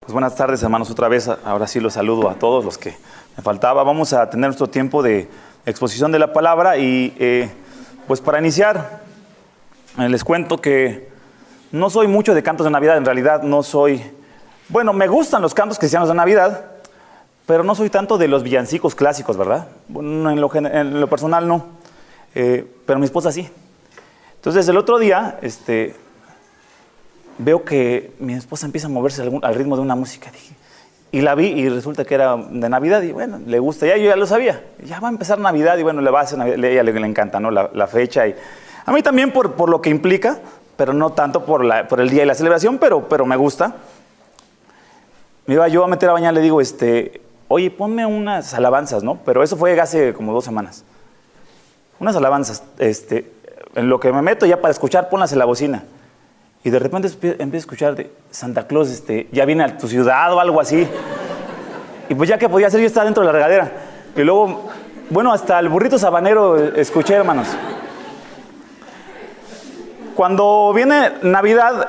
Pues buenas tardes, hermanos, otra vez. Ahora sí los saludo a todos los que me faltaba. Vamos a tener nuestro tiempo de exposición de la palabra y pues para iniciar les cuento que no soy mucho de cantos de Navidad. En realidad no soy... Bueno, me gustan los cantos cristianos de Navidad, pero no soy tanto de los villancicos clásicos, ¿verdad? Bueno, en lo personal no, pero mi esposa sí. Entonces el otro día veo que mi esposa empieza a moverse al ritmo de una música. Y la vi y resulta que era de Navidad y bueno, le gusta. Ya yo ya lo sabía. Ya va a empezar Navidad y bueno, le va a hacer Navidad. A ella le encanta, ¿no? La fecha. Y a mí también por lo que implica, pero no tanto por el día y la celebración, pero me gusta. Me iba yo a meter a bañar, le digo, oye, ponme unas alabanzas, ¿no? Pero eso fue hace como 2 semanas. Unas alabanzas, en lo que me meto ya para escuchar, ponlas en la bocina. Y de repente empiezo a escuchar de Santa Claus, ya viene a tu ciudad o algo así. Y pues ya que podía hacer, yo estaba dentro de la regadera. Y luego, bueno, hasta el burrito sabanero escuché, hermanos. Cuando viene Navidad,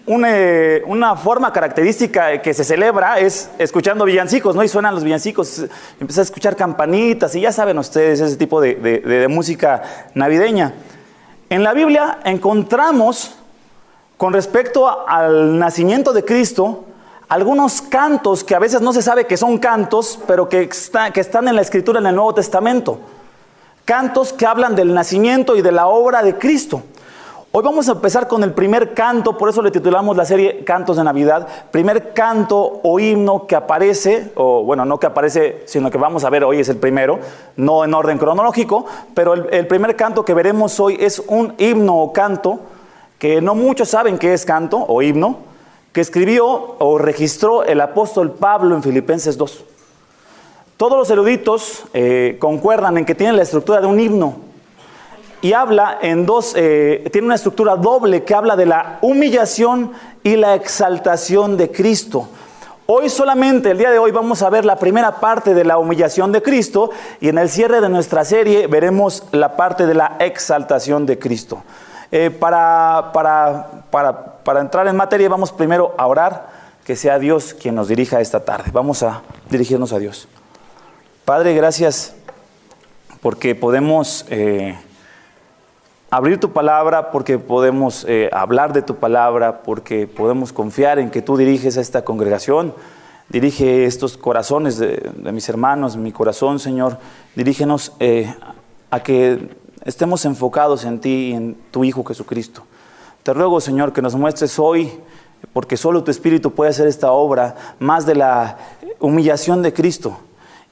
una forma característica que se celebra es escuchando villancicos, ¿no? Y suenan los villancicos, empiezas a escuchar campanitas y ya saben ustedes ese tipo de música navideña. En la Biblia encontramos, con respecto al nacimiento de Cristo, algunos cantos que a veces no se sabe que son cantos, pero que están en la Escritura en el Nuevo Testamento. Cantos que hablan del nacimiento y de la obra de Cristo. Hoy vamos a empezar con el primer canto, por eso le titulamos la serie Cantos de Navidad. Primer canto o himno que aparece, o bueno, no que aparece, sino que vamos a ver hoy es el primero, no en orden cronológico, pero el primer canto que veremos hoy es un himno o canto, que no muchos saben qué es canto o himno, que escribió o registró el apóstol Pablo en Filipenses 2. Todos los eruditos concuerdan en que tiene la estructura de un himno. Y habla tiene una estructura doble que habla de la humillación y la exaltación de Cristo. Hoy solamente, el día de hoy, vamos a ver la primera parte de la humillación de Cristo y en el cierre de nuestra serie veremos la parte de la exaltación de Cristo. Para entrar en materia vamos primero a orar, que sea Dios quien nos dirija esta tarde. Vamos a dirigirnos a Dios. Padre, gracias porque podemos... abrir tu palabra, porque podemos hablar de tu palabra, porque podemos confiar en que tú diriges a esta congregación. Dirige estos corazones de mis hermanos, mi corazón, Señor. Dirígenos a que estemos enfocados en ti y en tu Hijo Jesucristo. Te ruego, Señor, que nos muestres hoy, porque solo tu Espíritu puede hacer esta obra, más de la humillación de Cristo.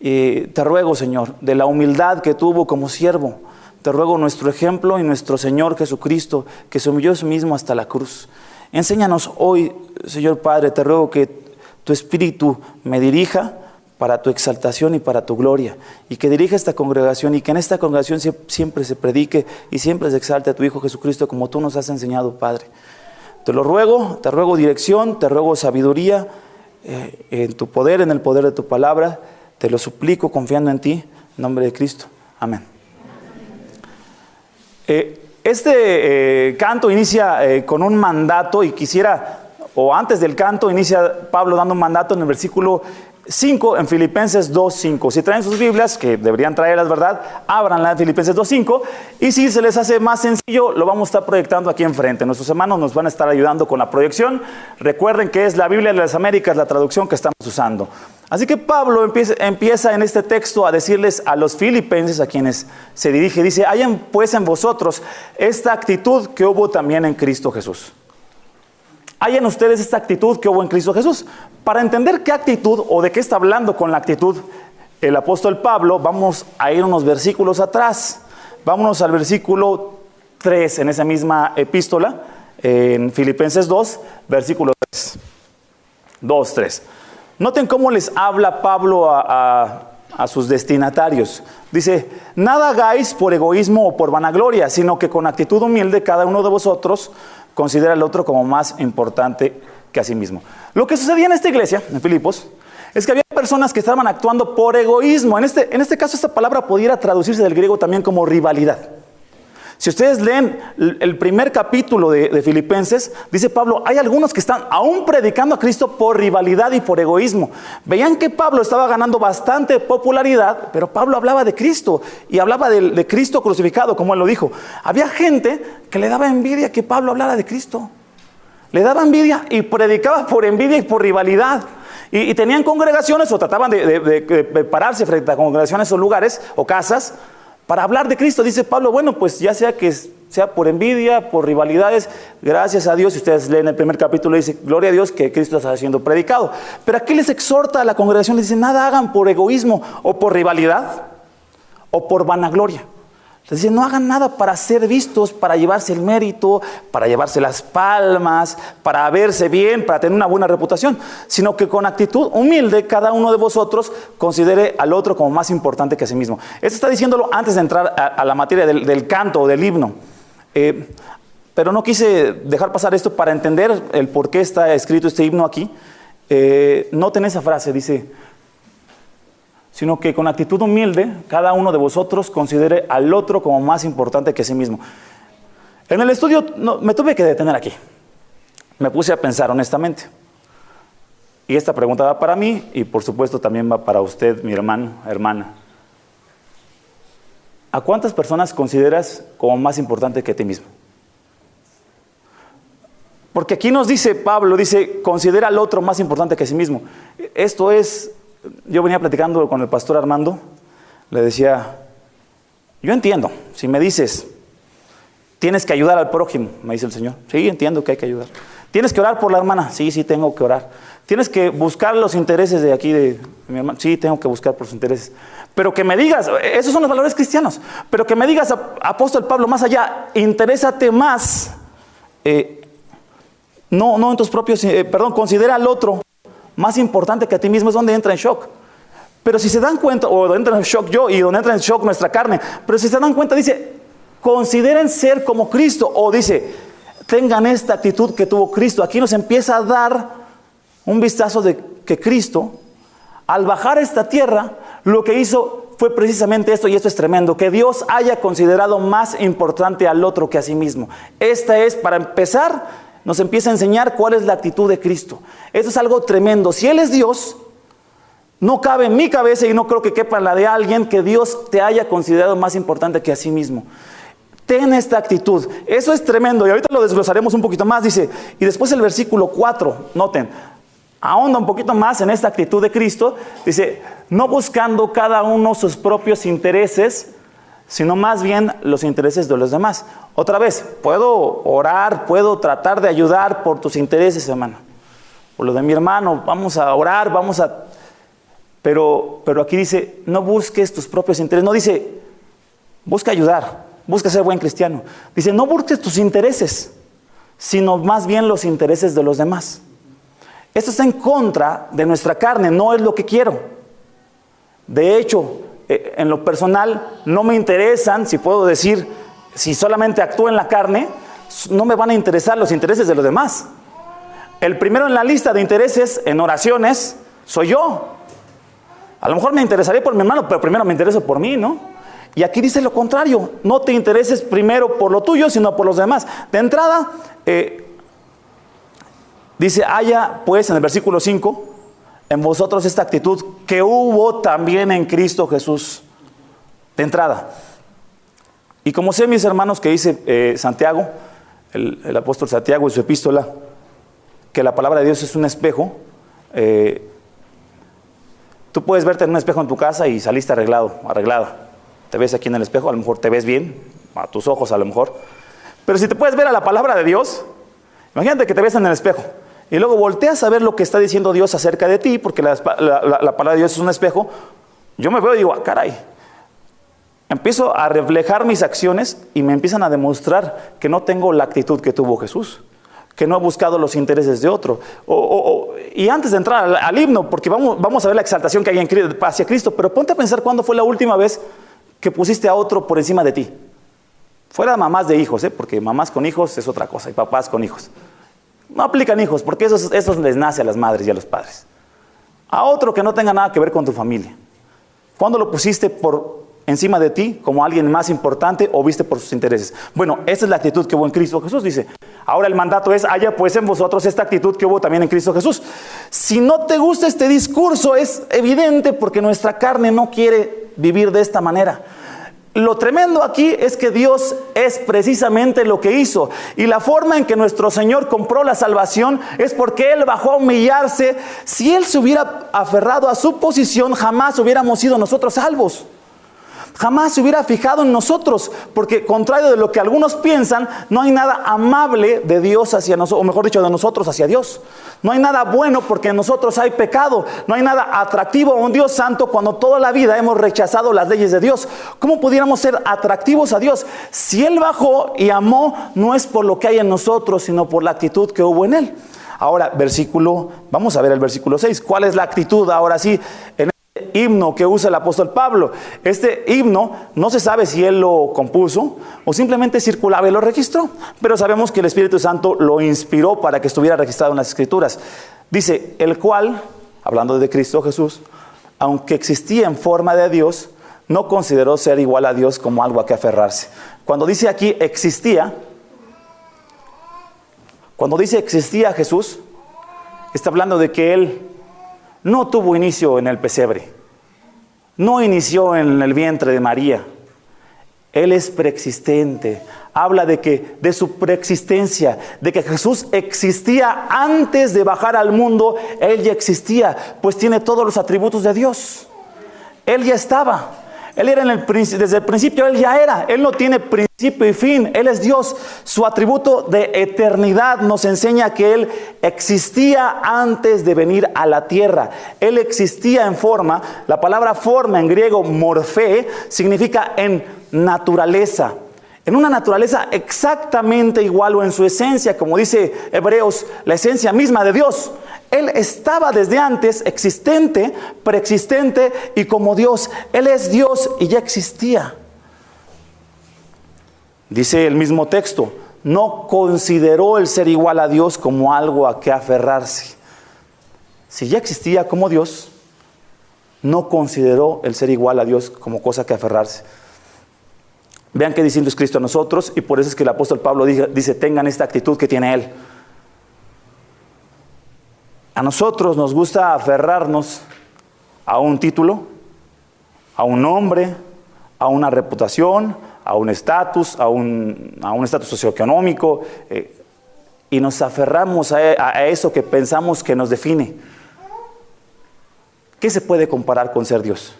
Te ruego, Señor, de la humildad que tuvo como siervo. Te ruego nuestro ejemplo y nuestro Señor Jesucristo, que se humilló a sí mismo hasta la cruz. Enséñanos hoy, Señor Padre, te ruego que tu Espíritu me dirija para tu exaltación y para tu gloria, y que dirija esta congregación, y que en esta congregación siempre se predique y siempre se exalte a tu Hijo Jesucristo como tú nos has enseñado, Padre. Te ruego dirección, te ruego sabiduría en tu poder, en el poder de tu palabra. Te lo suplico confiando en ti, en nombre de Cristo. Amén. Este canto inicia con un mandato y antes del canto inicia Pablo dando un mandato en el versículo 5 en Filipenses 2:5. Si traen sus Biblias, que deberían traerlas, ¿verdad? Ábranla en Filipenses 2:5 y si se les hace más sencillo, lo vamos a estar proyectando aquí enfrente. Nuestros hermanos nos van a estar ayudando con la proyección. Recuerden que es la Biblia de las Américas, la traducción que estamos usando. Así que Pablo empieza en este texto a decirles a los filipenses a quienes se dirige, dice, hayan pues en vosotros esta actitud que hubo también en Cristo Jesús. Hayan ustedes esta actitud que hubo en Cristo Jesús. Para entender qué actitud o de qué está hablando con la actitud el apóstol Pablo, vamos a ir unos versículos atrás. Vámonos al versículo 3 en esa misma epístola, en Filipenses 2, versículo 3. 2:3. Noten cómo les habla Pablo a sus destinatarios. Dice, nada hagáis por egoísmo o por vanagloria, sino que con actitud humilde cada uno de vosotros considera al otro como más importante que a sí mismo. Lo que sucedía en esta iglesia, en Filipos, es que había personas que estaban actuando por egoísmo. En este caso, esta palabra pudiera traducirse del griego también como rivalidad. Si ustedes leen el primer capítulo de Filipenses, dice Pablo, hay algunos que están aún predicando a Cristo por rivalidad y por egoísmo. Veían que Pablo estaba ganando bastante popularidad, pero Pablo hablaba de Cristo y hablaba de Cristo crucificado, como él lo dijo. Había gente que le daba envidia que Pablo hablara de Cristo. Le daba envidia y predicaba por envidia y por rivalidad. Y tenían congregaciones o trataban de pararse frente a congregaciones o lugares o casas para hablar de Cristo. Dice Pablo, bueno, pues ya sea que sea por envidia, por rivalidades, gracias a Dios. Si ustedes leen el primer capítulo, dice, gloria a Dios que Cristo está siendo predicado. Pero aquí les exhorta a la congregación, les dice, nada hagan por egoísmo o por rivalidad o por vanagloria. Les dice, no hagan nada para ser vistos, para llevarse el mérito, para llevarse las palmas, para verse bien, para tener una buena reputación, sino que con actitud humilde cada uno de vosotros considere al otro como más importante que a sí mismo. Esto está diciéndolo antes de entrar a la materia del canto o del himno. Pero no quise dejar pasar esto para entender el por qué está escrito este himno aquí. Noten esa frase, dice, sino que con actitud humilde, cada uno de vosotros considere al otro como más importante que a sí mismo. En el estudio me tuve que detener aquí. Me puse a pensar honestamente. Y esta pregunta va para mí y por supuesto también va para usted, mi hermano, hermana. ¿A cuántas personas consideras como más importante que a ti mismo? Porque aquí nos dice Pablo, dice, considera al otro más importante que a sí mismo. Esto es... Yo venía platicando con el pastor Armando, le decía, yo entiendo, si me dices, tienes que ayudar al prójimo, me dice el Señor, sí, entiendo que hay que ayudar. Tienes que orar por la hermana, sí, tengo que orar. Tienes que buscar los intereses de aquí, de mi hermana, sí, tengo que buscar por sus intereses. Pero que me digas, esos son los valores cristianos, pero que me digas, apóstol Pablo, más allá, interésate más, no en tus propios, considera al otro más importante que a ti mismo, es donde entra en shock. Pero si se dan cuenta, o donde entra en shock yo y donde entra en shock nuestra carne, pero si se dan cuenta, dice, consideren ser como Cristo, o dice, tengan esta actitud que tuvo Cristo. Aquí nos empieza a dar un vistazo de que Cristo, al bajar a esta tierra, lo que hizo fue precisamente esto, y esto es tremendo, que Dios haya considerado más importante al otro que a sí mismo. Esta es, para empezar, nos empieza a enseñar cuál es la actitud de Cristo. Esto es algo tremendo. Si Él es Dios, no cabe en mi cabeza y no creo que quepa en la de alguien que Dios te haya considerado más importante que a sí mismo. Ten esta actitud. Eso es tremendo y ahorita lo desglosaremos un poquito más. Dice, y después el versículo 4, noten, ahonda un poquito más en esta actitud de Cristo. Dice, no buscando cada uno sus propios intereses, sino más bien los intereses de los demás. Otra vez, puedo orar, puedo tratar de ayudar por tus intereses, hermano. Por lo de mi hermano, vamos a orar, Pero aquí dice, no busques tus propios intereses. No dice, busca ayudar, busca ser buen cristiano. Dice, no busques tus intereses, sino más bien los intereses de los demás. Esto está en contra de nuestra carne, no es lo que quiero. De hecho, en lo personal, no me interesan, si puedo decir, si solamente actúo en la carne, no me van a interesar los intereses de los demás. El primero en la lista de intereses en oraciones soy yo. A lo mejor me interesaría por mi hermano, pero primero me intereso por mí, ¿no? Y aquí dice lo contrario, no te intereses primero por lo tuyo, sino por los demás. De entrada, dice, haya pues en el versículo 5, en vosotros esta actitud que hubo también en Cristo Jesús. De entrada. Y como sé, mis hermanos, que dice Santiago, el apóstol Santiago en su epístola, que la palabra de Dios es un espejo. Tú puedes verte en un espejo en tu casa y saliste arreglada. Te ves aquí en el espejo, a lo mejor te ves bien, a tus ojos a lo mejor. Pero si te puedes ver a la palabra de Dios, imagínate que te ves en el espejo. Y luego volteas a ver lo que está diciendo Dios acerca de ti, porque la palabra de Dios es un espejo. Yo me veo y digo, caray. Empiezo a reflejar mis acciones y me empiezan a demostrar que no tengo la actitud que tuvo Jesús, que no he buscado los intereses de otro. Y antes de entrar al himno, porque vamos a ver la exaltación que hay hacia Cristo, pero ponte a pensar cuándo fue la última vez que pusiste a otro por encima de ti. Fuera mamás de hijos, porque mamás con hijos es otra cosa, y papás con hijos. No aplican hijos, porque eso les nace a las madres y a los padres. A otro que no tenga nada que ver con tu familia. ¿Cuándo lo pusiste por encima de ti como alguien más importante o viste por sus intereses. Bueno, esa es la actitud que hubo en Cristo Jesús, dice. Ahora el mandato es, haya pues en vosotros esta actitud que hubo también en Cristo Jesús. Si no te gusta este discurso, es evidente porque nuestra carne no quiere vivir de esta manera. Lo tremendo aquí es que Dios es precisamente lo que hizo. Y la forma en que nuestro Señor compró la salvación es porque Él bajó a humillarse. Si Él se hubiera aferrado a su posición, jamás hubiéramos sido nosotros salvos. Jamás se hubiera fijado en nosotros, porque contrario de lo que algunos piensan, no hay nada amable de Dios hacia nosotros, o mejor dicho, de nosotros hacia Dios. No hay nada bueno porque en nosotros hay pecado. No hay nada atractivo a un Dios santo cuando toda la vida hemos rechazado las leyes de Dios. ¿Cómo pudiéramos ser atractivos a Dios? Si Él bajó y amó, no es por lo que hay en nosotros, sino por la actitud que hubo en Él. Ahora, vamos a ver el versículo 6. ¿Cuál es la actitud ahora sí en himno que usa el apóstol Pablo? Este himno no se sabe si él lo compuso o simplemente circulaba y lo registró, pero sabemos que el Espíritu Santo lo inspiró para que estuviera registrado en las Escrituras. Dice, el cual, hablando de Cristo Jesús, aunque existía en forma de Dios, no consideró ser igual a Dios como algo a que aferrarse. Cuando dice aquí existía Jesús, está hablando de que Él no tuvo inicio en el pesebre, no inició en el vientre de María. Él es preexistente. Habla de su preexistencia, de que Jesús existía antes de bajar al mundo. Él ya existía, pues tiene todos los atributos de Dios. Él ya estaba. Él era desde el principio, Él ya era. Él no tiene principio y fin. Él es Dios. Su atributo de eternidad nos enseña que Él existía antes de venir a la tierra. Él existía en forma. La palabra forma en griego, morfé, significa en naturaleza. En una naturaleza exactamente igual o en su esencia, como dice Hebreos, la esencia misma de Dios. Él estaba desde antes, existente, preexistente y como Dios. Él es Dios y ya existía. Dice el mismo texto, no consideró el ser igual a Dios como algo a que aferrarse. Si ya existía como Dios, no consideró el ser igual a Dios como cosa que aferrarse. Vean qué distinto es Cristo a nosotros, y por eso es que el apóstol Pablo dice, tengan esta actitud que tiene Él. A nosotros nos gusta aferrarnos a un título, a un nombre, a una reputación, a un estatus, a un estatus socioeconómico, y nos aferramos a eso que pensamos que nos define. ¿Qué se puede comparar con ser Dios?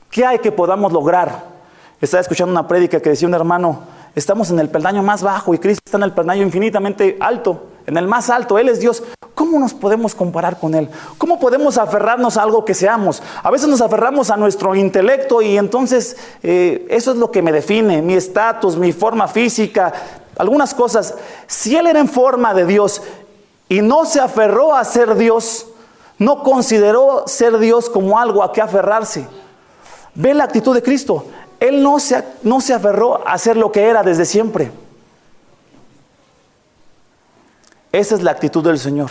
¿Qué hay que podamos lograr? Estaba escuchando una prédica que decía un hermano, estamos en el peldaño más bajo y Cristo está en el peldaño infinitamente alto, en el más alto. Él es Dios. ¿Cómo nos podemos comparar con Él? ¿Cómo podemos aferrarnos a algo que seamos? A veces nos aferramos a nuestro intelecto y entonces eso es lo que me define, mi estatus, mi forma física, algunas cosas. Si Él era en forma de Dios y no se aferró a ser Dios, no consideró ser Dios como algo a que aferrarse. Ve la actitud de Cristo. Él no se aferró a ser lo que era desde siempre. Esa es la actitud del Señor.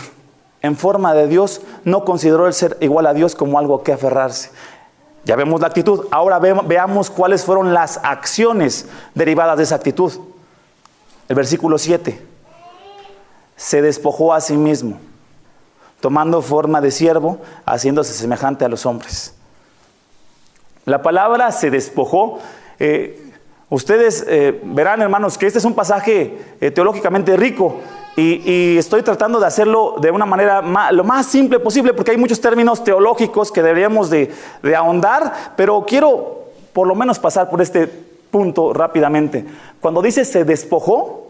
En forma de Dios, no consideró el ser igual a Dios como algo a que aferrarse. Ya vemos la actitud. Ahora veamos cuáles fueron las acciones derivadas de esa actitud. El versículo 7. Se despojó a sí mismo, tomando forma de siervo, haciéndose semejante a los hombres. La palabra se despojó. Ustedes verán, hermanos, que este es un pasaje teológicamente rico. Y estoy tratando de hacerlo de una manera lo más simple posible, porque hay muchos términos teológicos que deberíamos de ahondar, pero quiero por lo menos pasar por este punto rápidamente. Cuando dice se despojó,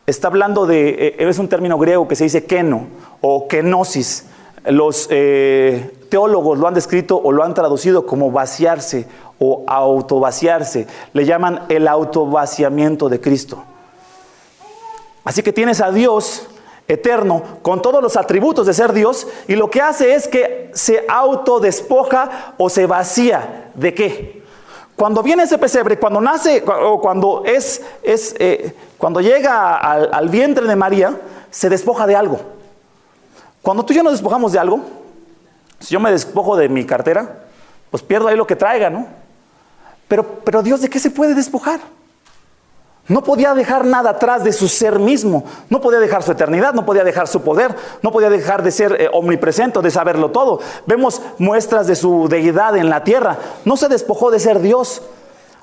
está hablando es un término griego que se dice keno o kenosis. Los teólogos lo han descrito o lo han traducido como vaciarse o autovaciarse. Le llaman el autovaciamiento de Cristo. Así que tienes a Dios eterno con todos los atributos de ser Dios, y lo que hace es que se autodespoja o se vacía. ¿De qué? Cuando viene ese pesebre, cuando nace o cuando cuando llega al vientre de María, se despoja de algo. Cuando tú y yo nos despojamos de algo, si yo me despojo de mi cartera, pues pierdo ahí lo que traiga, ¿no? Pero Dios, ¿de qué se puede despojar? No podía dejar nada atrás de su ser mismo. No podía dejar su eternidad, no podía dejar su poder, no podía dejar de ser omnipresente, de saberlo todo. Vemos muestras de su deidad en la tierra. No se despojó de ser Dios.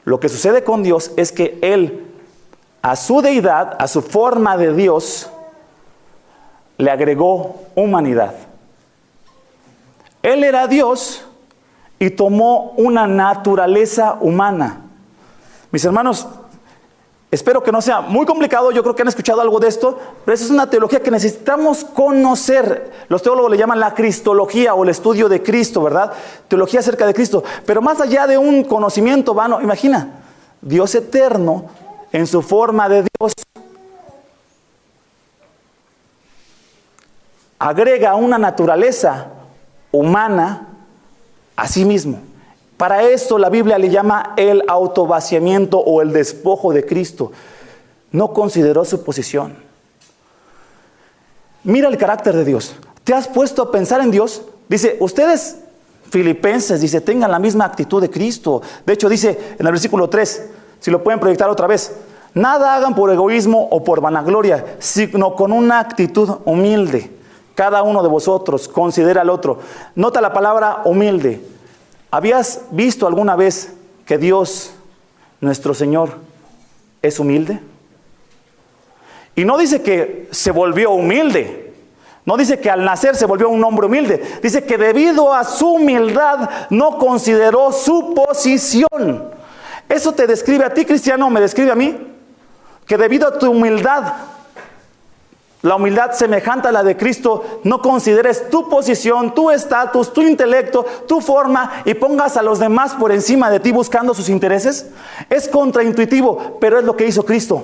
Lo que sucede con Dios es que Él, a su deidad, a su forma de Dios, le agregó humanidad. Él era Dios y tomó una naturaleza humana. Mis hermanos, espero que no sea muy complicado, yo creo que han escuchado algo de esto, pero esa es una teología que necesitamos conocer. Los teólogos le llaman la cristología o el estudio de Cristo, ¿verdad? Teología acerca de Cristo. Pero más allá de un conocimiento vano, imagina, Dios eterno en su forma de Dios agrega una naturaleza humana a sí mismo. Para esto la Biblia le llama el autovaciamiento o el despojo de Cristo. No consideró su posición. Mira el carácter de Dios. ¿Te has puesto a pensar en Dios? Dice, ustedes filipenses, dice, tengan la misma actitud de Cristo. De hecho dice en el versículo 3, si lo pueden proyectar otra vez, nada hagan por egoísmo o por vanagloria, sino con una actitud humilde. Cada uno de vosotros considera al otro. Nota la palabra humilde. ¿Habías visto alguna vez que Dios, nuestro Señor, es humilde? Y no dice que se volvió humilde. No dice que al nacer se volvió un hombre humilde. Dice que debido a su humildad no consideró su posición. ¿Eso te describe a ti, cristiano, o me describe a mí? Que debido a tu humildad, la humildad semejante a la de Cristo, no consideres tu posición, tu estatus, tu intelecto, tu forma y pongas a los demás por encima de ti buscando sus intereses. Es contraintuitivo, pero es lo que hizo Cristo.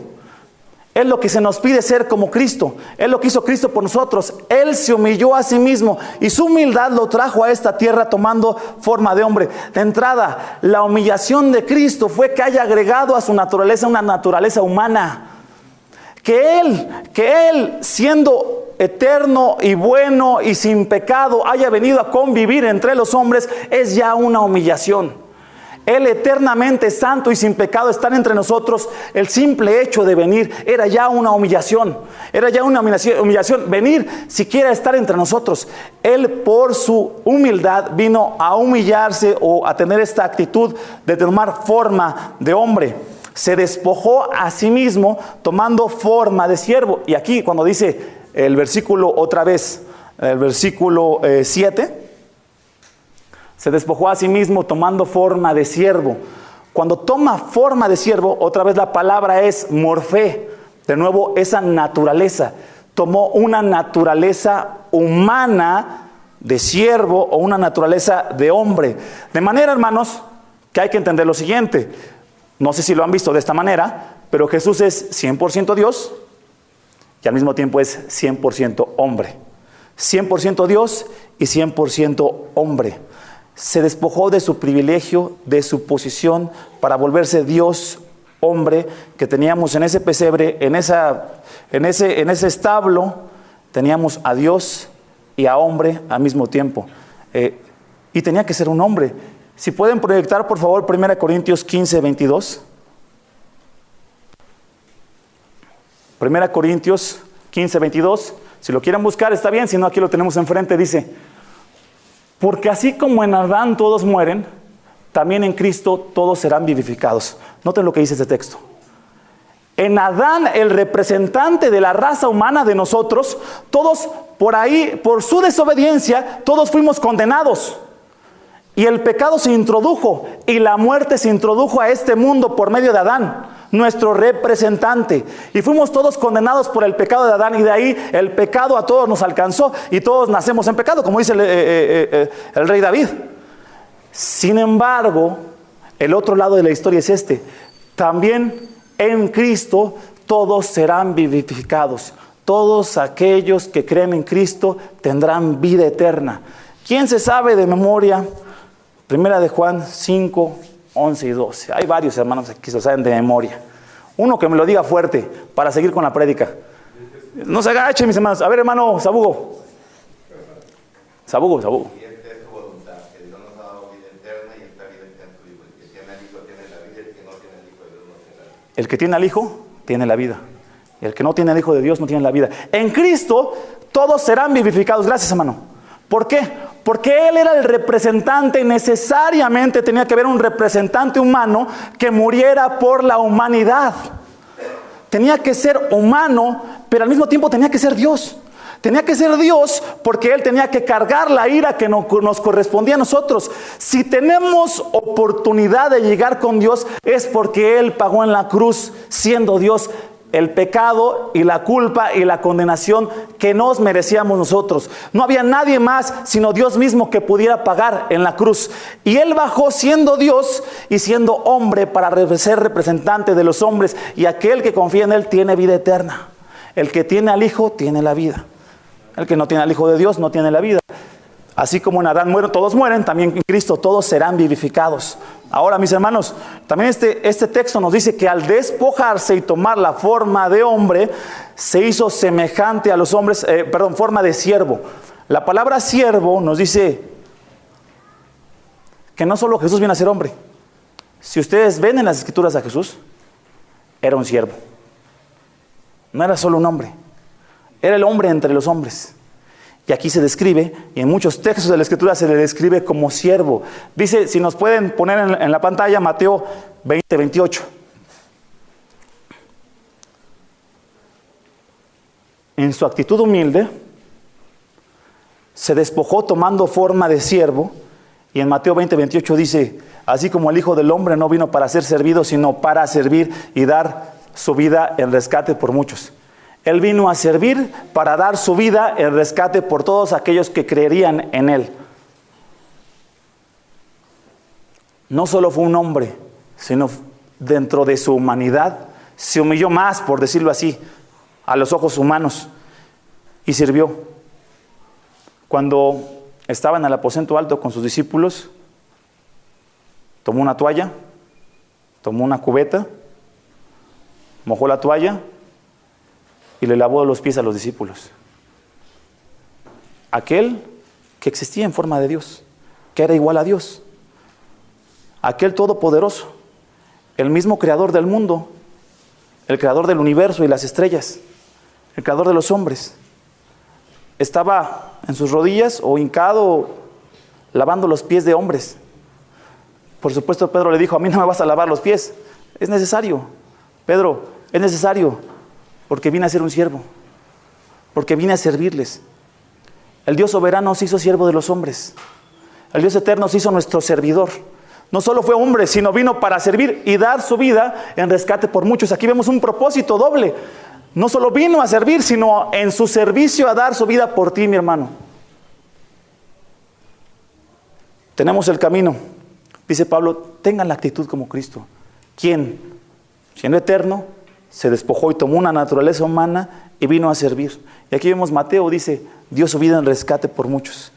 Es lo que se nos pide ser como Cristo. Es lo que hizo Cristo por nosotros. Él se humilló a sí mismo y su humildad lo trajo a esta tierra tomando forma de hombre. De entrada, la humillación de Cristo fue que haya agregado a su naturaleza una naturaleza humana. Que Él, siendo eterno y bueno y sin pecado, haya venido a convivir entre los hombres, es ya una humillación. Él, eternamente santo y sin pecado, estar entre nosotros, el simple hecho de venir era ya una humillación. Era ya una humillación. Venir siquiera estar entre nosotros. Él, por su humildad, vino a humillarse o a tener esta actitud de tomar forma de hombre. Se despojó a sí mismo tomando forma de siervo. Y aquí cuando dice el versículo otra vez, el versículo 7, se despojó a sí mismo tomando forma de siervo. Cuando toma forma de siervo, otra vez la palabra es morfé. De nuevo, esa naturaleza. Tomó una naturaleza humana de siervo o una naturaleza de hombre. De manera, hermanos, que hay que entender lo siguiente. No sé si lo han visto de esta manera, pero Jesús es 100% Dios y al mismo tiempo es 100% hombre. 100% Dios y 100% hombre. Se despojó de su privilegio, de su posición para volverse Dios, hombre, que teníamos en ese pesebre, en ese establo, teníamos a Dios y a hombre al mismo tiempo. Y tenía que ser un hombre. Si pueden proyectar, por favor, 1 Corintios 15, 22. 1 Corintios 15, 22. Si lo quieren buscar, está bien. Si no, aquí lo tenemos enfrente. Dice, porque así como en Adán todos mueren, también en Cristo todos serán vivificados. Noten lo que dice este texto. En Adán, el representante de la raza humana de nosotros, todos por ahí, por su desobediencia, todos fuimos condenados. Y el pecado se introdujo y la muerte se introdujo a este mundo por medio de Adán, nuestro representante. Y fuimos todos condenados por el pecado de Adán y de ahí el pecado a todos nos alcanzó y todos nacemos en pecado, como dice el rey David. Sin embargo, el otro lado de la historia es este. También en Cristo todos serán vivificados. Todos aquellos que creen en Cristo tendrán vida eterna. ¿Quién se sabe de memoria? Primera de Juan 5, 11 y 12. Hay varios hermanos aquí que se lo saben de memoria. Uno que me lo diga fuerte para seguir con la prédica. No se agachen, mis hermanos. A ver, hermano Sabugo. Sabugo. Y esta es su voluntad, que Dios nos ha dado vida eterna y El que tiene al Hijo, tiene la vida. El que no tiene al Hijo de Dios, no tiene la vida. En Cristo, todos serán vivificados. Gracias, hermano. ¿Por qué? Porque Él era el representante y necesariamente tenía que haber un representante humano que muriera por la humanidad. Tenía que ser humano, pero al mismo tiempo tenía que ser Dios. Tenía que ser Dios porque Él tenía que cargar la ira que nos correspondía a nosotros. Si tenemos oportunidad de llegar con Dios, es porque Él pagó en la cruz, siendo Dios, el pecado y la culpa y la condenación que nos merecíamos nosotros. No había nadie más sino Dios mismo que pudiera pagar en la cruz. Y Él bajó siendo Dios y siendo hombre para ser representante de los hombres. Y aquel que confía en Él tiene vida eterna. El que tiene al Hijo tiene la vida. El que no tiene al Hijo de Dios no tiene la vida. Así como en Adán todos mueren, también en Cristo todos serán vivificados. Ahora, mis hermanos, también este texto nos dice que al despojarse y tomar la forma de hombre, se hizo semejante a los hombres, forma de siervo. La palabra siervo nos dice que no solo Jesús viene a ser hombre. Si ustedes ven en las Escrituras a Jesús, era un siervo. No era solo un hombre, era el hombre entre los hombres. Y aquí se describe, y en muchos textos de la Escritura se le describe como siervo. Dice, si nos pueden poner en la pantalla, Mateo 20, 28. En su actitud humilde, se despojó tomando forma de siervo. Y en Mateo 20, 28 dice, así como el Hijo del Hombre no vino para ser servido, sino para servir y dar su vida en rescate por muchos. Él vino a servir para dar su vida en rescate por todos aquellos que creerían en Él. No solo fue un hombre, sino dentro de su humanidad, se humilló más, por decirlo así, a los ojos humanos y sirvió. Cuando estaba en el aposento alto con sus discípulos, tomó una toalla, tomó una cubeta, mojó la toalla y le lavó los pies a los discípulos. Aquel que existía en forma de Dios, que era igual a Dios, aquel todopoderoso, el mismo creador del mundo, el creador del universo y las estrellas, el creador de los hombres, estaba en sus rodillas o hincado lavando los pies de hombres. Por supuesto, Pedro le dijo, a mí no me vas a lavar los pies. Es necesario, Pedro, es necesario, porque vine a ser un siervo, porque vine a servirles. El Dios soberano se hizo siervo de los hombres. El Dios eterno se hizo nuestro servidor. No solo fue hombre, sino vino para servir y dar su vida en rescate por muchos. Aquí vemos un propósito doble. No solo vino a servir, sino en su servicio a dar su vida por ti, mi hermano. Tenemos el camino. Dice Pablo, tengan la actitud como Cristo, quien, siendo eterno, se despojó y tomó una naturaleza humana y vino a servir. Y aquí vemos Mateo, dice, dio su vida en rescate por muchos.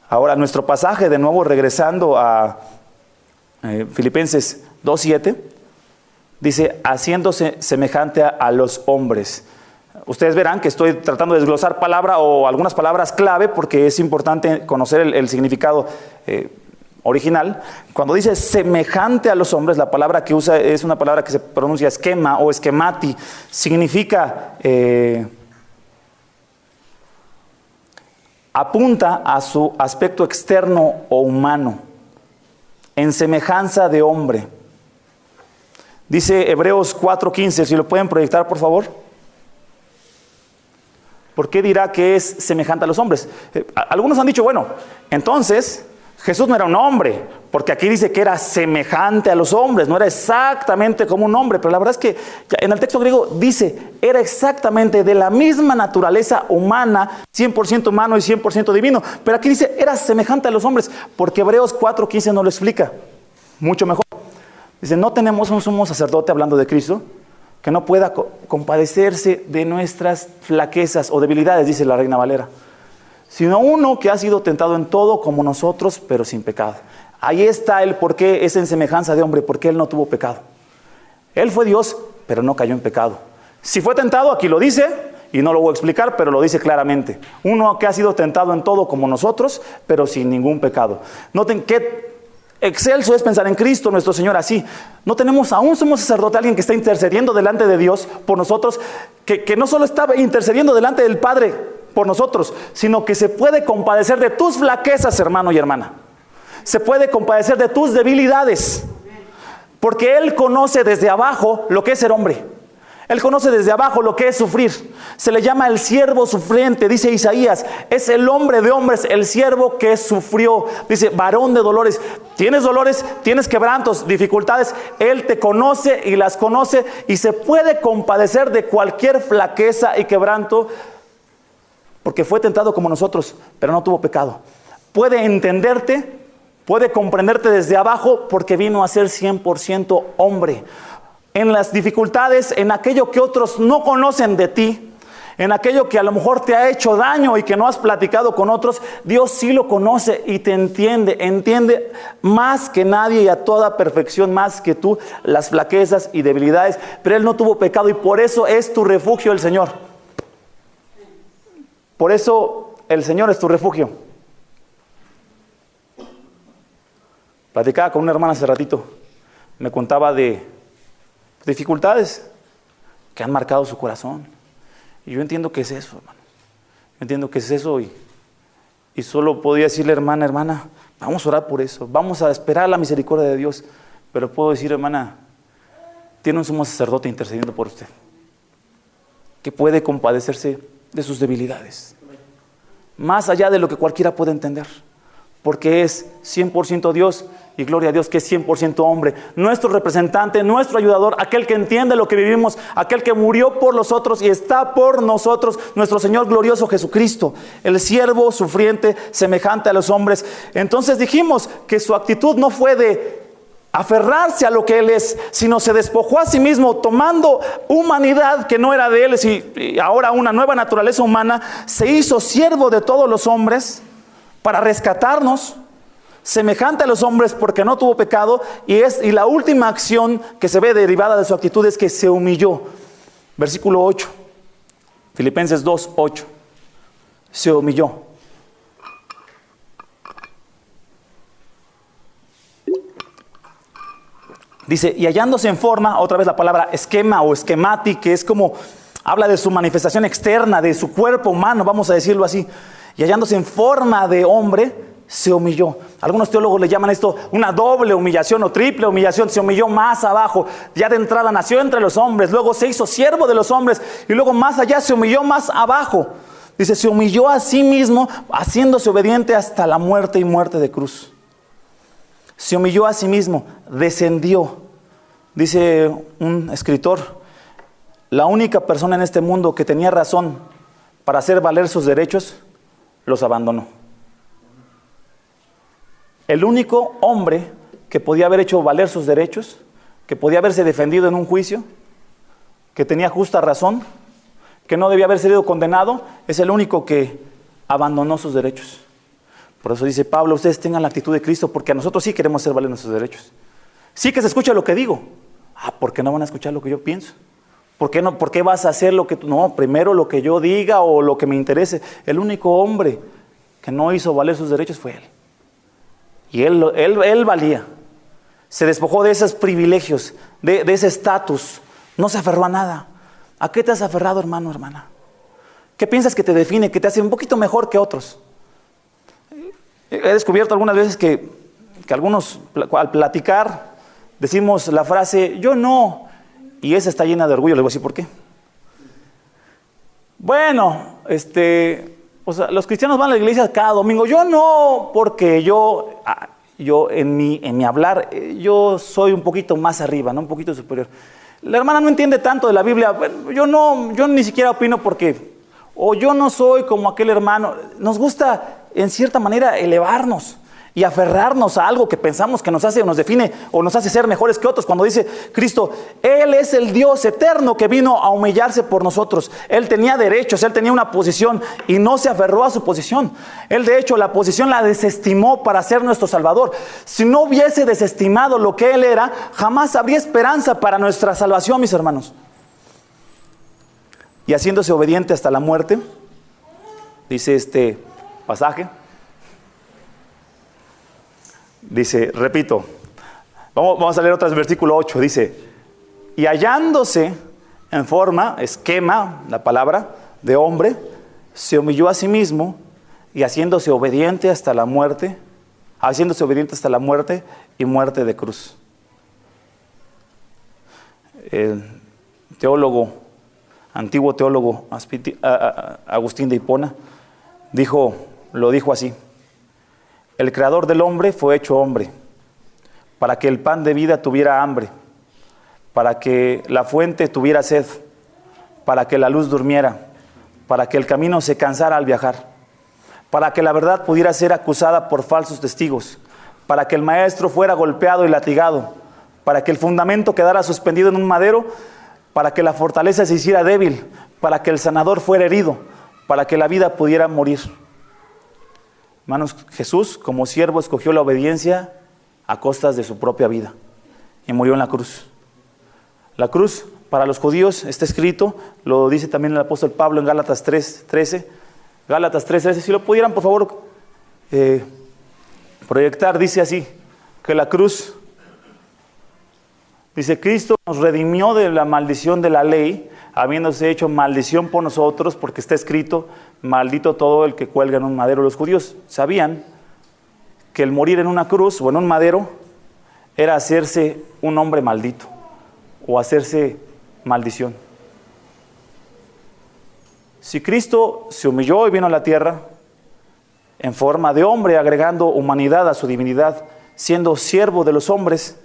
Ahora, nuestro pasaje, de nuevo regresando a Filipenses 2:7, dice, haciéndose semejante a los hombres. Ustedes verán que estoy tratando de desglosar palabra o algunas palabras clave porque es importante conocer el significado original. Cuando dice semejante a los hombres, la palabra que usa es una palabra que se pronuncia esquema o esquemati. Significa, apunta a su aspecto externo o humano, en semejanza de hombre. Dice Hebreos 4:15, si lo pueden proyectar por favor. ¿Por qué dirá que es semejante a los hombres? Algunos han dicho, bueno, entonces Jesús no era un hombre, porque aquí dice que era semejante a los hombres, no era exactamente como un hombre, pero la verdad es que en el texto griego dice, era exactamente de la misma naturaleza humana, 100% humano y 100% divino, pero aquí dice, era semejante a los hombres, porque Hebreos 4:15 nos lo explica mucho mejor. Dice, no tenemos un sumo sacerdote, hablando de Cristo, que no pueda compadecerse de nuestras flaquezas o debilidades, dice la Reina Valera, sino uno que ha sido tentado en todo como nosotros, pero sin pecado. Ahí está el por qué es en semejanza de hombre, porque él no tuvo pecado. Él fue Dios, pero no cayó en pecado. Si fue tentado, aquí lo dice, y no lo voy a explicar, pero lo dice claramente. Uno que ha sido tentado en todo como nosotros, pero sin ningún pecado. Noten que excelso es pensar en Cristo nuestro Señor así. No tenemos a un sumo sacerdote, alguien que está intercediendo delante de Dios por nosotros, que no solo está intercediendo delante del Padre por nosotros, sino que se puede compadecer de tus flaquezas, hermano y hermana. Se puede compadecer de tus debilidades, porque Él conoce desde abajo lo que es ser hombre. Él conoce desde abajo lo que es sufrir. Se le llama el siervo sufriente, dice Isaías. Es el hombre de hombres, el siervo que sufrió. Dice, varón de dolores. Tienes dolores, tienes quebrantos, dificultades. Él te conoce y las conoce y se puede compadecer de cualquier flaqueza y quebranto, porque fue tentado como nosotros, pero no tuvo pecado. Puede entenderte, puede comprenderte desde abajo, porque vino a ser 100% hombre. En las dificultades, en aquello que otros no conocen de ti, en aquello que a lo mejor te ha hecho daño y que no has platicado con otros, Dios sí lo conoce y te entiende más que nadie y a toda perfección, más que tú, las flaquezas y debilidades. Pero Él no tuvo pecado y por eso es tu refugio el Señor. Por eso el Señor es tu refugio. Platicaba con una hermana hace ratito, me contaba de dificultades que han marcado su corazón. Y yo entiendo que es eso, hermano. Yo entiendo que es eso y solo podía decirle, hermana, vamos a orar por eso. Vamos a esperar la misericordia de Dios. Pero puedo decir, hermana, tiene un sumo sacerdote intercediendo por usted, que puede compadecerse de sus debilidades. Más allá de lo que cualquiera puede entender. Porque es 100% Dios y gloria a Dios que es 100% hombre. Nuestro representante, nuestro ayudador, aquel que entiende lo que vivimos, aquel que murió por los otros y está por nosotros, nuestro Señor glorioso Jesucristo, el siervo sufriente semejante a los hombres. Entonces dijimos que su actitud no fue de aferrarse a lo que Él es, sino se despojó a sí mismo, tomando humanidad que no era de Él y ahora una nueva naturaleza humana, se hizo siervo de todos los hombres para rescatarnos, semejante a los hombres porque no tuvo pecado, y la última acción que se ve derivada de su actitud es que se humilló. Versículo 8, Filipenses 2, 8, se humilló. Dice, y hallándose en forma, otra vez la palabra esquema o esquematic, que es como, habla de su manifestación externa, de su cuerpo humano, vamos a decirlo así. Y hallándose en forma de hombre, se humilló. Algunos teólogos le llaman esto una doble humillación o triple humillación. Se humilló más abajo. Ya de entrada nació entre los hombres, luego se hizo siervo de los hombres y luego más allá se humilló más abajo. Dice, se humilló a sí mismo, haciéndose obediente hasta la muerte y muerte de cruz. Se humilló a sí mismo, descendió. Dice un escritor, la única persona en este mundo que tenía razón para hacer valer sus derechos, los abandonó. El único hombre que podía haber hecho valer sus derechos, que podía haberse defendido en un juicio, que tenía justa razón, que no debía haber sido condenado, es el único que abandonó sus derechos. Por eso dice Pablo, ustedes tengan la actitud de Cristo, porque a nosotros sí queremos hacer valer nuestros derechos. Sí que se escucha lo que digo. ¿Por qué no van a escuchar lo que yo pienso? ¿Por qué no? ¿Por qué vas a hacer lo que tú? No, primero lo que yo diga o lo que me interese. El único hombre que no hizo valer sus derechos fue él. Y él valía. Se despojó de esos privilegios, de ese estatus. No se aferró a nada. ¿A qué te has aferrado, hermano, hermana? ¿Qué piensas que te define, que te hace un poquito mejor que otros? He descubierto algunas veces que algunos al platicar decimos la frase, yo no, y esa está llena de orgullo. Le voy a decir por qué. Bueno, los cristianos van a la iglesia cada domingo. Yo no, porque yo en mi hablar, yo soy un poquito más arriba, ¿no? Un poquito superior. La hermana no entiende tanto de la Biblia. Bueno, yo ni siquiera opino porque, o yo no soy como aquel hermano. Nos gusta, en cierta manera, elevarnos y aferrarnos a algo que pensamos que nos hace o nos define o nos hace ser mejores que otros. Cuando dice Cristo, Él es el Dios eterno que vino a humillarse por nosotros. Él tenía derechos, Él tenía una posición y no se aferró a su posición. Él de hecho la posición la desestimó para ser nuestro Salvador. Si no hubiese desestimado lo que Él era, jamás habría esperanza para nuestra salvación, mis hermanos. Y haciéndose obediente hasta la muerte, dice este pasaje, Dice, repito, vamos a leer otra vez, versículo 8, dice, y hallándose en forma, esquema, la palabra, de hombre, se humilló a sí mismo y haciéndose obediente hasta la muerte y muerte de cruz. El antiguo teólogo Agustín de Hipona lo dijo así: el creador del hombre fue hecho hombre, para que el pan de vida tuviera hambre, para que la fuente tuviera sed, para que la luz durmiera, para que el camino se cansara al viajar, para que la verdad pudiera ser acusada por falsos testigos, para que el maestro fuera golpeado y latigado, para que el fundamento quedara suspendido en un madero, para que la fortaleza se hiciera débil, para que el sanador fuera herido, para que la vida pudiera morir. Hermanos, Jesús como siervo escogió la obediencia a costas de su propia vida y murió en la cruz. La cruz para los judíos está escrito, lo dice también el apóstol Pablo en Gálatas 3:13. Gálatas 3:13, si lo pudieran por favor proyectar, dice así, que la cruz, dice, Cristo nos redimió de la maldición de la ley, habiéndose hecho maldición por nosotros, porque está escrito, maldito todo el que cuelga en un madero. Los judíos sabían que el morir en una cruz o en un madero era hacerse un hombre maldito o hacerse maldición. Si Cristo se humilló y vino a la tierra en forma de hombre, agregando humanidad a su divinidad, siendo siervo de los hombres,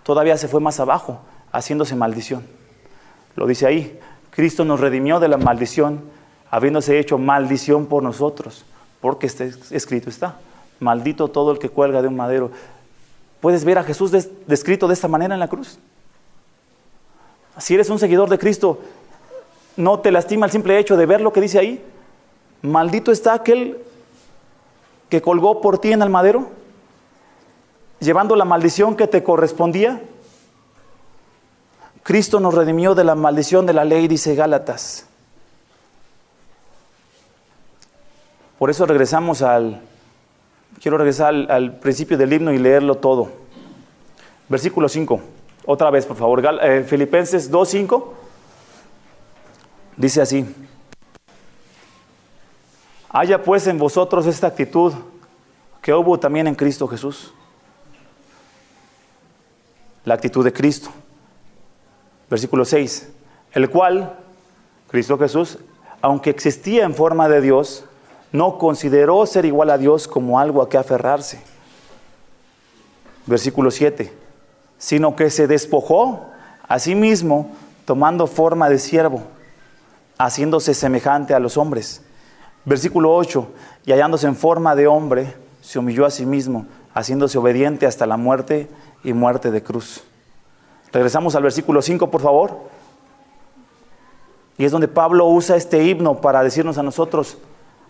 todavía se fue más abajo, haciéndose maldición. Lo dice ahí, Cristo nos redimió de la maldición, habiéndose hecho maldición por nosotros, porque escrito está, maldito todo el que cuelga de un madero. ¿Puedes ver a Jesús descrito de esta manera en la cruz? Si eres un seguidor de Cristo, ¿no te lastima el simple hecho de ver lo que dice ahí? Maldito está aquel que colgó por ti en el madero, llevando la maldición que te correspondía. Cristo nos redimió de la maldición de la ley, dice Gálatas. Por eso quiero regresar al principio del himno y leerlo todo. Versículo 5, otra vez por favor, Filipenses 2:5, dice así: haya pues en vosotros esta actitud que hubo también en Cristo Jesús. La actitud de Cristo. Versículo 6, el cual, Cristo Jesús, aunque existía en forma de Dios, no consideró ser igual a Dios como algo a que aferrarse. Versículo 7, sino que se despojó a sí mismo, tomando forma de siervo, haciéndose semejante a los hombres. Versículo 8, y hallándose en forma de hombre, se humilló a sí mismo, haciéndose obediente hasta la muerte y muerte de cruz. Regresamos al versículo 5, por favor. Y es donde Pablo usa este himno para decirnos a nosotros: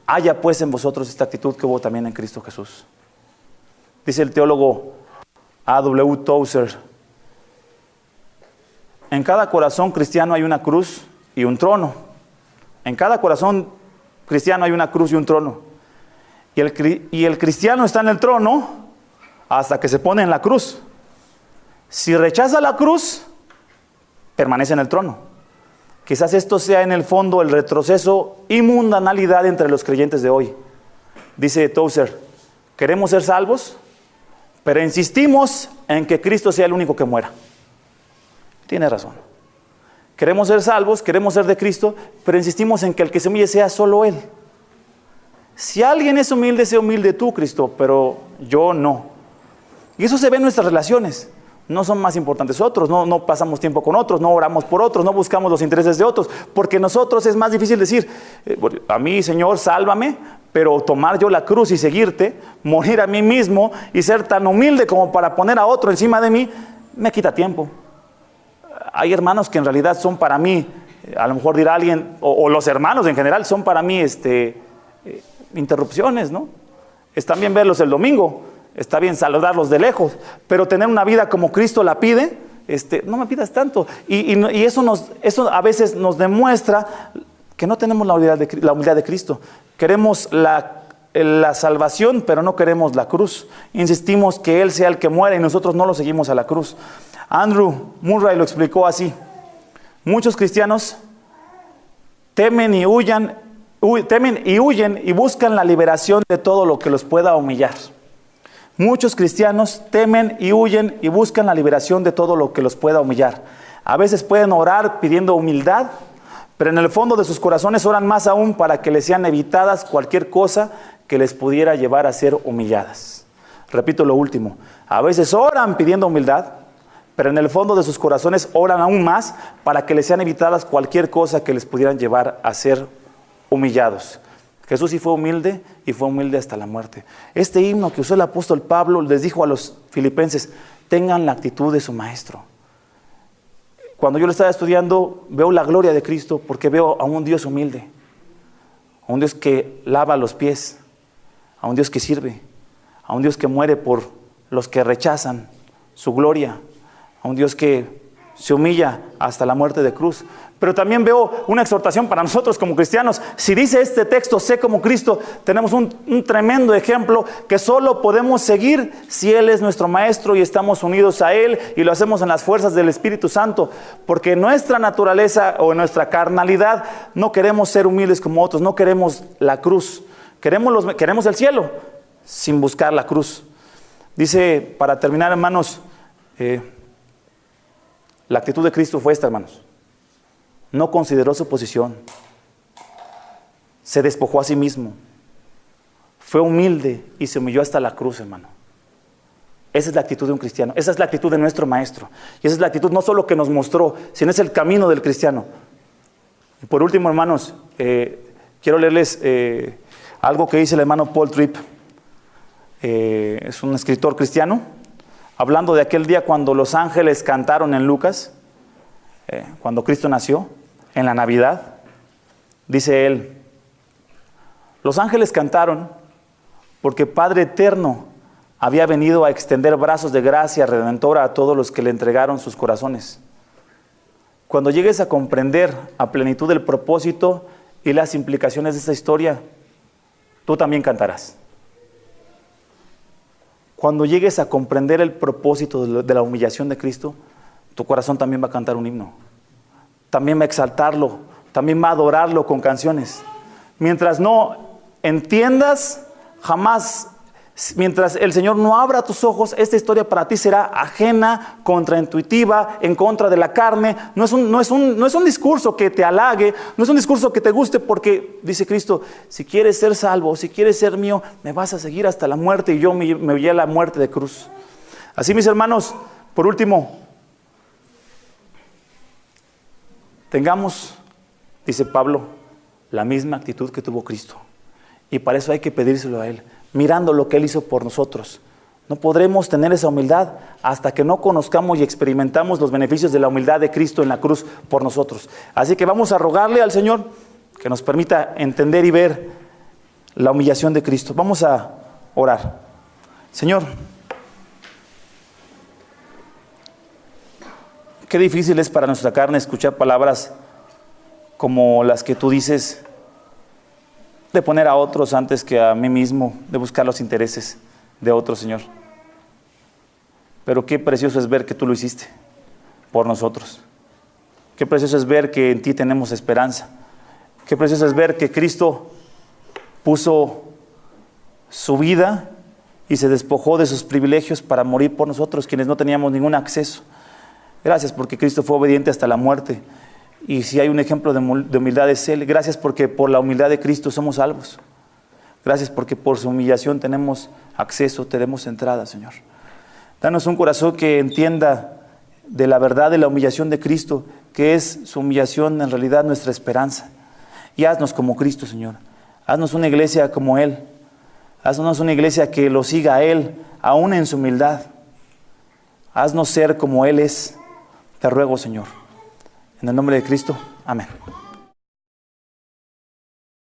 haya pues en vosotros esta actitud que hubo también en Cristo Jesús. Dice el teólogo A.W. Tozer: en cada corazón cristiano hay una cruz y un trono. En cada corazón cristiano hay una cruz y un trono. Y el cristiano está en el trono hasta que se pone en la cruz. Si rechaza la cruz, permanece en el trono. Quizás esto sea en el fondo el retroceso y mundanalidad entre los creyentes de hoy. Dice Tozer: queremos ser salvos, pero insistimos en que Cristo sea el único que muera. Tiene razón. Queremos ser salvos, queremos ser de Cristo, pero insistimos en que el que se humille sea solo Él. Si alguien es humilde, sea humilde tú, Cristo, pero yo no. Y eso se ve en nuestras relaciones. No son más importantes otros, no pasamos tiempo con otros, no oramos por otros, no buscamos los intereses de otros, porque nosotros es más difícil decir, a mí, Señor, sálvame, pero tomar yo la cruz y seguirte, morir a mí mismo y ser tan humilde como para poner a otro encima de mí, me quita tiempo. Hay hermanos que en realidad son para mí, a lo mejor dirá alguien, o los hermanos en general son para mí interrupciones, ¿no? Está bien verlos el domingo, está bien saludarlos de lejos, pero tener una vida como Cristo la pide, no me pidas tanto. Y eso a veces nos demuestra que no tenemos la humildad de Cristo. Queremos la la salvación, pero no queremos la cruz. Insistimos que Él sea el que muera y nosotros no lo seguimos a la cruz. Andrew Murray lo explicó así: muchos cristianos temen y huyen y buscan la liberación de todo lo que los pueda humillar. Muchos cristianos temen y huyen y buscan la liberación de todo lo que los pueda humillar. A veces pueden orar pidiendo humildad, pero en el fondo de sus corazones oran más aún para que les sean evitadas cualquier cosa que les pudiera llevar a ser humilladas. Repito lo último: a veces oran pidiendo humildad, pero en el fondo de sus corazones oran aún más para que les sean evitadas cualquier cosa que les pudieran llevar a ser humillados. Jesús sí fue humilde y fue humilde hasta la muerte. Este himno que usó el apóstol Pablo les dijo a los filipenses: tengan la actitud de su maestro. Cuando yo lo estaba estudiando, veo la gloria de Cristo porque veo a un Dios humilde, a un Dios que lava los pies, a un Dios que sirve, a un Dios que muere por los que rechazan su gloria, a un Dios que se humilla hasta la muerte de cruz. Pero también veo una exhortación para nosotros como cristianos. Si dice este texto, sé como Cristo, tenemos un tremendo ejemplo que solo podemos seguir si Él es nuestro maestro y estamos unidos a Él y lo hacemos en las fuerzas del Espíritu Santo, porque en nuestra naturaleza o en nuestra carnalidad no queremos ser humildes como otros, no queremos la cruz, queremos el cielo sin buscar la cruz. Dice, para terminar, hermanos, la actitud de Cristo fue esta, hermanos: no consideró su posición, se despojó a sí mismo, fue humilde y se humilló hasta la cruz, hermano. Esa es la actitud de un cristiano, esa es la actitud de nuestro maestro, y esa es la actitud no solo que nos mostró, sino es el camino del cristiano. Y por último, hermanos, quiero leerles algo que dice el hermano Paul Tripp. Es un escritor cristiano, hablando de aquel día cuando los ángeles cantaron en Lucas, cuando Cristo nació, en la Navidad. Dice él: los ángeles cantaron porque Padre Eterno había venido a extender brazos de gracia redentora a todos los que le entregaron sus corazones. Cuando llegues a comprender a plenitud el propósito y las implicaciones de esta historia, tú también cantarás. Cuando llegues a comprender el propósito de la humillación de Cristo, tu corazón también va a cantar un himno. También va a exaltarlo, también va a adorarlo con canciones. Mientras no entiendas, mientras el Señor no abra tus ojos, esta historia para ti será ajena, contraintuitiva, en contra de la carne. No es un discurso que te halague, no es un discurso que te guste, porque dice Cristo: si quieres ser salvo, si quieres ser mío, me vas a seguir hasta la muerte, y yo me voy a la muerte de cruz. Así, mis hermanos, por último, tengamos, dice Pablo, la misma actitud que tuvo Cristo. Y para eso hay que pedírselo a Él, mirando lo que Él hizo por nosotros. No podremos tener esa humildad hasta que no conozcamos y experimentamos los beneficios de la humildad de Cristo en la cruz por nosotros. Así que vamos a rogarle al Señor que nos permita entender y ver la humillación de Cristo. Vamos a orar. Señor, qué difícil es para nuestra carne escuchar palabras como las que tú dices, de poner a otros antes que a mí mismo, de buscar los intereses de otros, Señor. Pero qué precioso es ver que tú lo hiciste por nosotros. Qué precioso es ver que en ti tenemos esperanza. Qué precioso es ver que Cristo puso su vida y se despojó de sus privilegios para morir por nosotros, quienes no teníamos ningún acceso. Gracias porque Cristo fue obediente hasta la muerte. Y si hay un ejemplo de humildad es Él. Gracias porque por la humildad de Cristo somos salvos. Gracias porque por su humillación tenemos acceso, tenemos entrada, Señor. Danos un corazón que entienda de la verdad de la humillación de Cristo, que es su humillación en realidad nuestra esperanza. Y haznos como Cristo, Señor. Haznos una iglesia como Él. Haznos una iglesia que lo siga a Él, aún en su humildad. Haznos ser como Él es. Te ruego, Señor. En el nombre de Cristo, amén.